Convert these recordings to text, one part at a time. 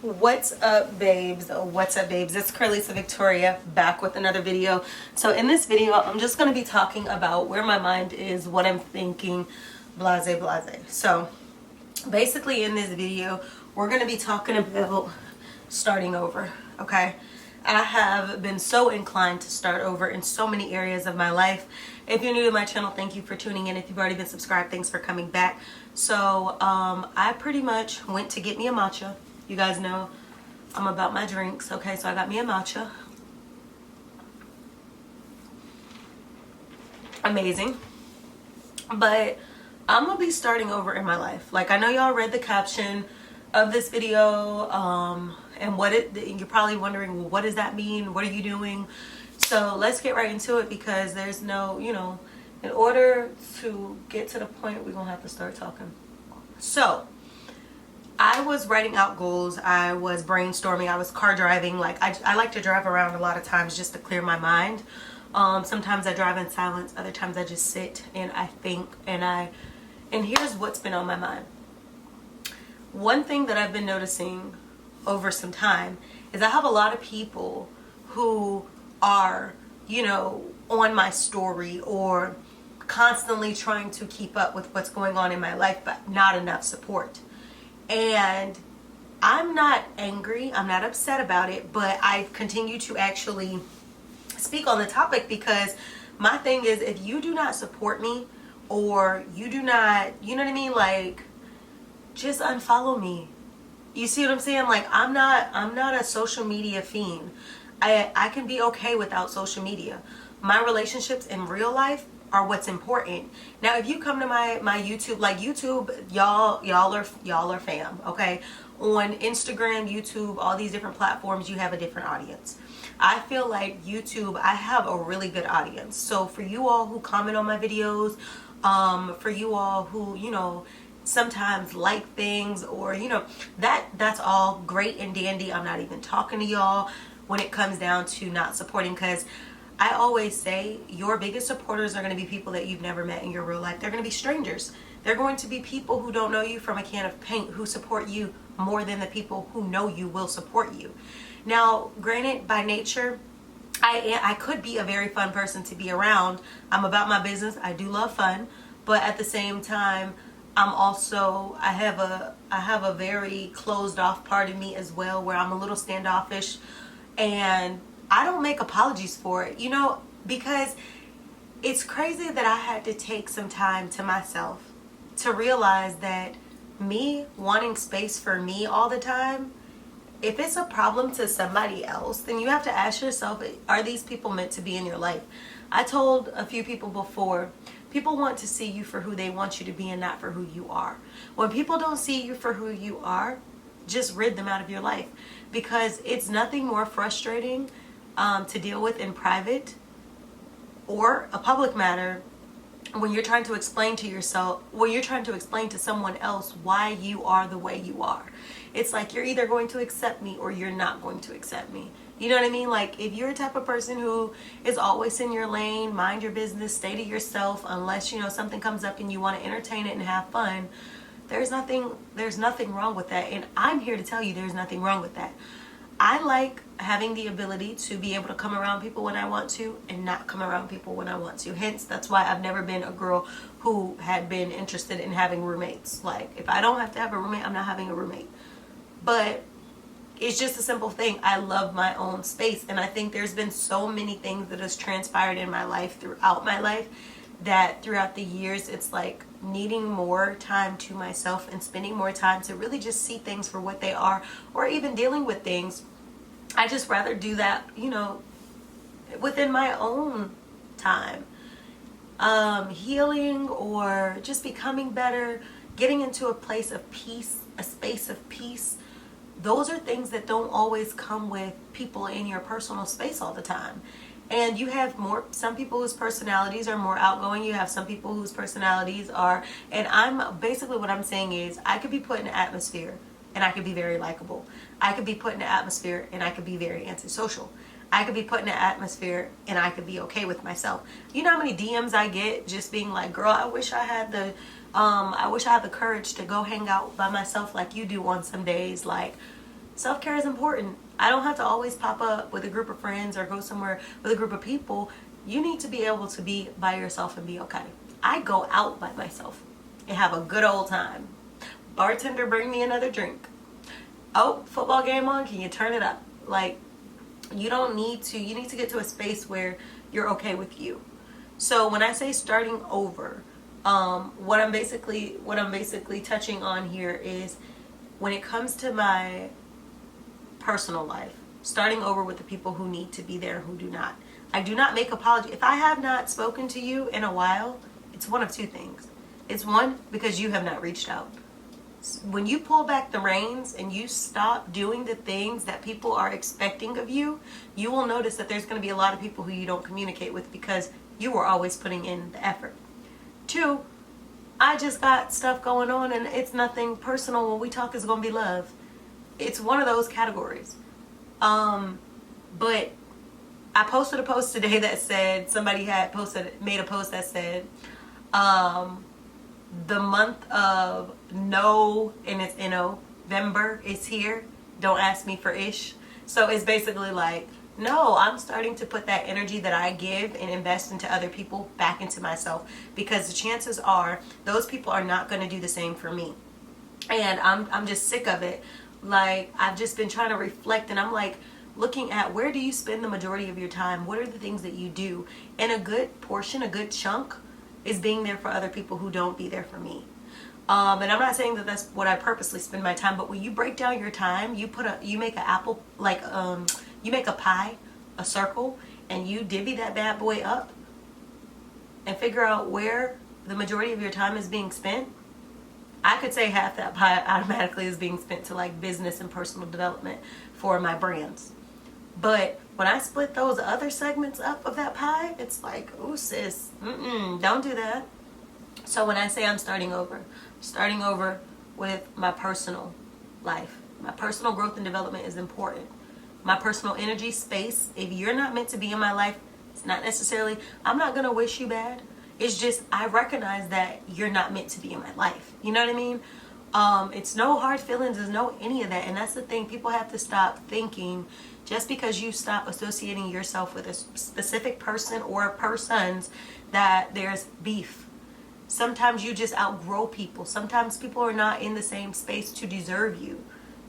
What's up, babes? What's up, babes? It's Carlisa Victoria back with another video. So in this video, I'm just going to be talking about where my mind is, what I'm thinking, blase blase. So basically in this video, we're going to be talking about starting over, okay? I have been so inclined to start over in so many areas of my life. If you're new to my channel, thank you for tuning in. If you've already been subscribed, thanks for coming back. So I pretty much went to get me a matcha. You guys know I'm about my drinks, okay? So I got me a matcha. Amazing. But I'm gonna be starting over in my life. Like, I know y'all read the caption of this video, and you're probably wondering, well, what does that mean? What are you doing? So let's get right into it, because there's no, in order to get to the point, we're gonna have to start talking. So I was writing out goals, I was brainstorming, I was car driving. Like, I like to drive around a lot of times just to clear my mind. Sometimes I drive in silence, other times I just sit and I think, and here's what's been on my mind. One thing that I've been noticing over some time is I have a lot of people who are, on my story or constantly trying to keep up with what's going on in my life, but not enough support. And I'm not angry, I'm not upset about it, but I continue to actually speak on the topic, because my thing is, if you do not support me, or you do not, you know what I mean, like, just unfollow me. You see what I'm saying? Like, I'm not a social media fiend. I can be okay without social media. My relationships in real life are what's important. Now, if you come to my YouTube, like YouTube, y'all are fam, okay? On Instagram, YouTube, all these different platforms, you have a different audience. I feel like YouTube, I have a really good audience. So for you all who comment on my videos, for you all who, sometimes like things, or that's all great and dandy. I'm not even talking to y'all when it comes down to not supporting, because I always say your biggest supporters are going to be people that you've never met in your real life. They're going to be strangers. They're going to be people who don't know you from a can of paint, who support you more than the people who know you will support you. Now, granted, by nature, I could be a very fun person to be around. I'm about my business. I do love fun, but at the same time, I have a very closed off part of me as well, where I'm a little standoffish, and I don't make apologies for it, because it's crazy that I had to take some time to myself to realize that me wanting space for me all the time, if it's a problem to somebody else, then you have to ask yourself, are these people meant to be in your life? I told a few people before, people want to see you for who they want you to be and not for who you are. When people don't see you for who you are, just rid them out of your life, because it's nothing more frustrating to deal with in private or a public matter when you're trying to explain to yourself, when you're trying to explain to someone else why you are the way you are. It's like you're either going to accept me or you're not going to accept me. You know what I mean? Like, if you're a type of person who is always in your lane, mind your business, stay to yourself, unless something comes up and you want to entertain it and have fun, there's nothing wrong with that. And I'm here to tell you there's nothing wrong with that. I like having the ability to be able to come around people when I want to and not come around people when I want to. Hence, that's why I've never been a girl who had been interested in having roommates. Like, if I don't have to have a roommate, I'm not having a roommate. But it's just a simple thing. I love my own space. And I think there's been so many things that has transpired in my life, throughout my life, that throughout the years, it's like needing more time to myself and spending more time to really just see things for what they are, or even dealing with things. I just rather do that, within my own time. Healing, or just becoming better, getting into a place of peace, a space of peace. Those are things that don't always come with people in your personal space all the time. And you have some people whose personalities are more outgoing. You have some people whose personalities are, and what I'm saying is, I could be put in an atmosphere and I could be very likable. I could be put in an atmosphere and I could be very antisocial. I could be put in an atmosphere and I could be okay with myself. You know how many DMs I get just being like, girl, I wish I had the courage to go hang out by myself like you do on some days. Like, Self-care is important. I don't have to always pop up with a group of friends or go somewhere with a group of people. You need to be able to be by yourself and be okay. I go out by myself and have a good old time. Bartender, bring me another drink. Oh, football game on, can you turn it up? Like, you need to get to a space where you're okay with you. So when I say starting over, what I'm basically touching on here is when it comes to my personal life, starting over with the people who need to be there and who do not. I do not make apology. If I have not spoken to you in a while, it's one of two things. It's one, because you have not reached out. When you pull back the reins and you stop doing the things that people are expecting of you, you will notice that there's going to be a lot of people who you don't communicate with because you were always putting in the effort. Two, I just got stuff going on and it's nothing personal. When we talk, it's going to be love. It's one of those categories. But I posted a post today that said, somebody had made a post that said, the month of no, and it's November is here. Don't ask me for ish. So it's basically like, no, I'm starting to put that energy that I give and invest into other people back into myself, because the chances are those people are not going to do the same for me. And I'm just sick of it. Like, I've just been trying to reflect, and I'm like looking at, where do you spend the majority of your time? What are the things that you do? And a good portion, a good chunk is being there for other people who don't be there for me. And I'm not saying that that's what I purposely spend my time, but when you break down your time, you make an apple, like, you make a pie, a circle, and you divvy that bad boy up and figure out where the majority of your time is being spent. I could say half that pie automatically is being spent to like business and personal development for my brands. But when I split those other segments up of that pie, it's like, oh sis, don't do that. So when I say I'm starting over with my personal life. My personal growth and development is important. My personal energy space, if you're not meant to be in my life, it's not necessarily, I'm not going to wish you bad. It's just, I recognize that you're not meant to be in my life. You know what I mean? It's no hard feelings, there's no any of that. And that's the thing, people have to stop thinking just because you stop associating yourself with a specific person or persons that there's beef. Sometimes you just outgrow people. Sometimes people are not in the same space to deserve you.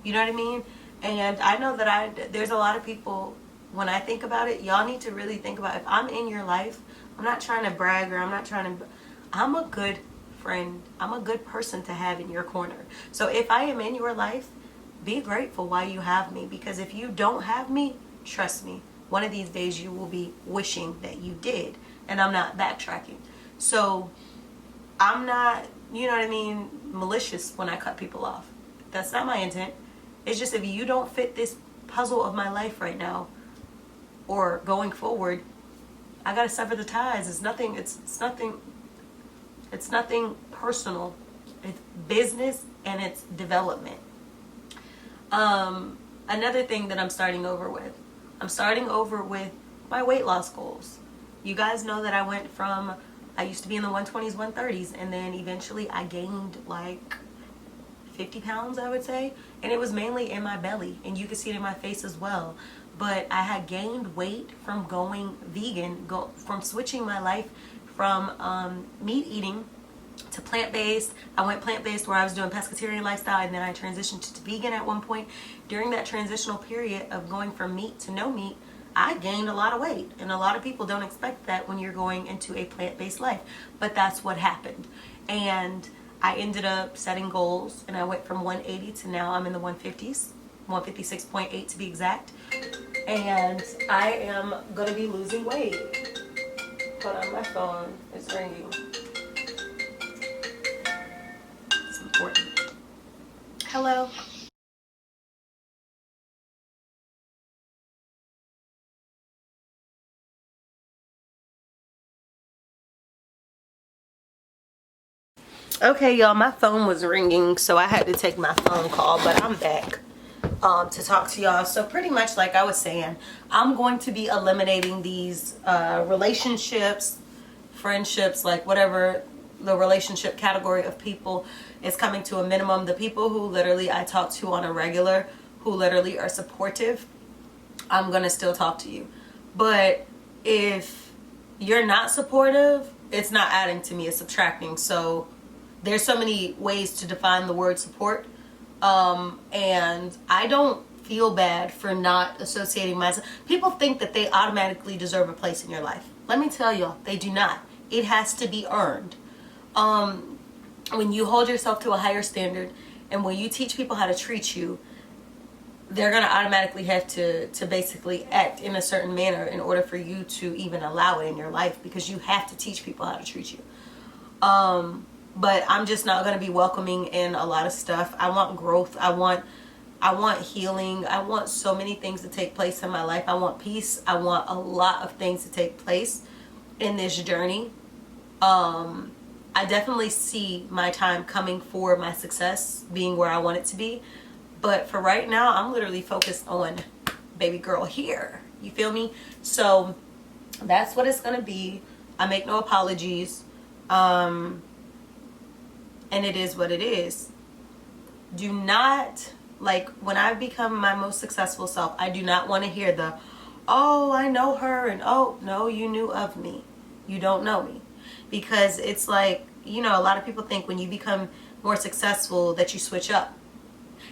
You know what I mean? And I know that there's a lot of people, when I think about it, y'all need to really think about, if I'm in your life, I'm not trying to brag, or I'm a good friend. I'm a good person to have in your corner. So if I am in your life, be grateful while you have me, because if you don't have me, trust me, one of these days you will be wishing that you did. And I'm not backtracking. So I'm not, you know what I mean, malicious when I cut people off. That's not my intent. It's just, if you don't fit this puzzle of my life right now or going forward, I gotta sever the ties. It's nothing personal. It's business and it's development. Another thing that I'm starting over with my weight loss goals. You guys know that I used to be in the 120s, 130s, and then eventually I gained like 50 pounds, I would say. And it was mainly in my belly, and you can see it in my face as well. But I had gained weight from going vegan, from switching my life from meat eating to plant-based. I went plant-based where I was doing pescatarian lifestyle, and then I transitioned to vegan at one point. During that transitional period of going from meat to no meat, I gained a lot of weight, and a lot of people don't expect that when you're going into a plant-based life, but that's what happened. And I ended up setting goals, and I went from 180 to now I'm in the 150s, 156.8 to be exact. And I am going to be losing weight. Hold on, my phone is ringing. It's important. Hello? Okay, y'all, my phone was ringing, so I had to take my phone call, but I'm back to talk to y'all. So pretty much like I was saying, I'm going to be eliminating these relationships, friendships, like whatever the relationship category of people is coming to a minimum. The people who literally I talk to on a regular, who literally are supportive, I'm gonna still talk to you. But if you're not supportive, it's not adding to me, it's subtracting. So there's so many ways to define the word support. And I don't feel bad for not associating myself. People think that they automatically deserve a place in your life. Let me tell y'all, they do not. It has to be earned. When you hold yourself to a higher standard and when you teach people how to treat you, they're going to automatically have to basically act in a certain manner in order for you to even allow it in your life, because you have to teach people how to treat you. But I'm just not going to be welcoming in a lot of stuff. I want growth. I want healing. I want so many things to take place in my life. I want peace. I want a lot of things to take place in this journey. I definitely see my time coming for my success being where I want it to be. But for right now, I'm literally focused on baby girl here. You feel me? So that's what it's going to be. I make no apologies. And it is what it is. Do not, like, when I become my most successful self, I do not want to hear the, oh, I know her, and oh, no, you knew of me. You don't know me. Because it's like, you know, a lot of people think when you become more successful that you switch up.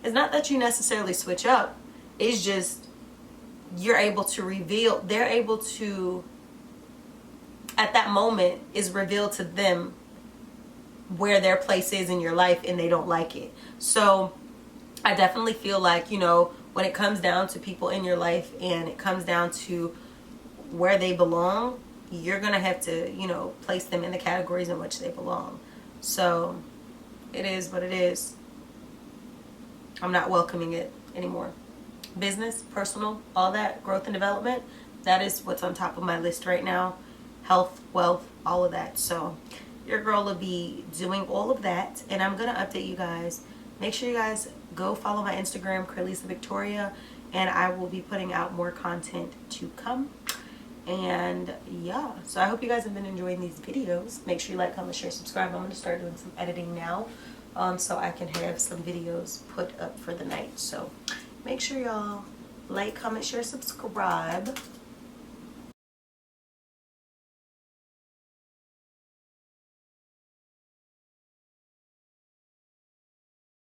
It's not that you necessarily switch up. It's just you're able to reveal, they're able to, at that moment, is revealed to them where their place is in your life, and they don't like it. So I definitely feel like, you know, when it comes down to people in your life and it comes down to where they belong, you're going to have to, you know, place them in the categories in which they belong. So it is what it is. I'm not welcoming it anymore. Business, personal, all that, growth and development, that is what's on top of my list right now. Health, wealth, all of that. So your girl will be doing all of that, and I'm going to update you guys. Make sure you guys go follow my Instagram, Carlisa Victoria, and I will be putting out more content to come. And yeah, so I hope you guys have been enjoying these videos. Make sure you like, comment, share, subscribe. I'm going to start doing some editing now, so I can have some videos put up for the night. So make sure y'all like, comment, share, subscribe.